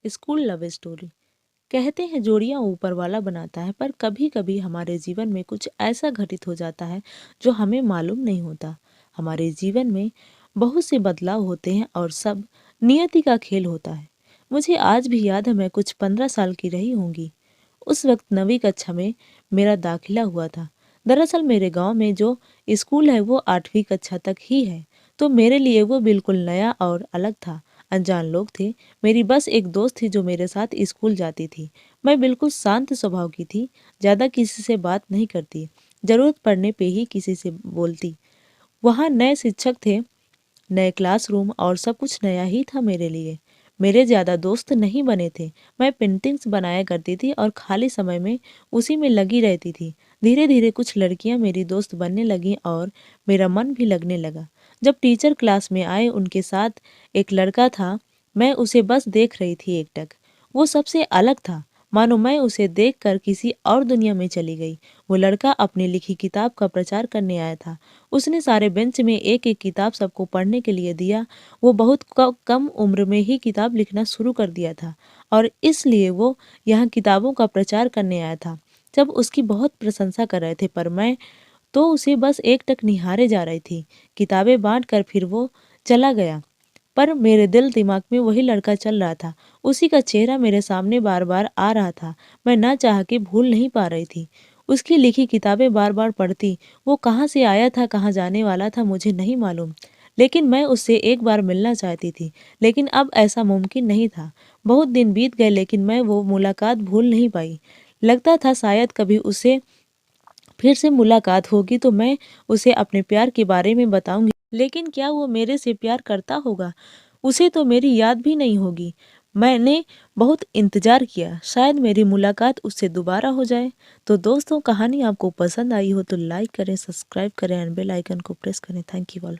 School love story. कहते हैं जोड़ियां ऊपर वाला बनाता है, पर कभी कभी हमारे जीवन में कुछ ऐसा घटित हो जाता है जो हमें मालूम नहीं होता। हमारे जीवन में बहुत से बदलाव होते हैं और सब नियति का खेल होता है। मुझे आज भी याद है, मैं कुछ 15 साल की रही होंगी। उस वक्त 9वीं कक्षा में मेरा दाखिला हुआ था। दरअसल मेरे गांव में जो स्कूल है वो 8वीं कक्षा तक ही है, तो मेरे लिए वो बिल्कुल नया और अलग था। अनजान लोग थे। मेरी बस एक दोस्त थी जो मेरे साथ स्कूल जाती थी। मैं बिल्कुल शांत स्वभाव की थी, ज़्यादा किसी से बात नहीं करती, ज़रूरत पड़ने पे ही किसी से बोलती। वहाँ नए शिक्षक थे, नए क्लासरूम और सब कुछ नया ही था मेरे लिए। मेरे ज़्यादा दोस्त नहीं बने थे। मैं पेंटिंग्स बनाया करती थी और खाली समय में उसी में लगी रहती थी। धीरे धीरे कुछ लड़कियां मेरी दोस्त बनने लगीं और मेरा मन भी लगने लगा। जब टीचर क्लास में आए, उनके साथ एक लड़का था। मैं उसे बस देख रही थी एकटक। वो सबसे अलग था, मानो मैं उसे देखकर किसी और दुनिया में चली गई। वो लड़का अपनी लिखी किताब का प्रचार करने आया था। उसने सारे बेंच में एक एक किताब सबको पढ़ने के लिए दिया। वो बहुत कम उम्र में ही किताब लिखना शुरू कर दिया था और इसलिए वो यहाँ किताबों का प्रचार करने आया था। जब उसकी बहुत प्रशंसा कर रहे थे, पर मैं तो उसे बस एकटक निहारे जा रही थी। किताबें बांट कर फिर वो चला गया, पर मेरे दिल दिमाग में वही लड़का चल रहा था। उसी का चेहरा मेरे सामने बार बार आ रहा था। मैं ना चाह के भूल नहीं पा रही थी। उसकी लिखी किताबें बार बार पढ़ती। वो कहाँ से आया था, कहाँ जाने वाला था, मुझे नहीं मालूम, लेकिन मैं उससे एक बार मिलना चाहती थी। लेकिन अब ऐसा मुमकिन नहीं था। बहुत दिन बीत गए, लेकिन मैं वो मुलाकात भूल नहीं पाई। लगता था शायद कभी उसे फिर से मुलाकात होगी तो मैं उसे अपने प्यार के बारे में बताऊंगी। लेकिन क्या वो मेरे से प्यार करता होगा? उसे तो मेरी याद भी नहीं होगी। मैंने बहुत इंतजार किया, शायद मेरी मुलाकात उससे दोबारा हो जाए। तो दोस्तों, कहानी आपको पसंद आई हो तो लाइक करें, सब्सक्राइब करें एंड बेल आइकन को प्रेस करें। Thank you all.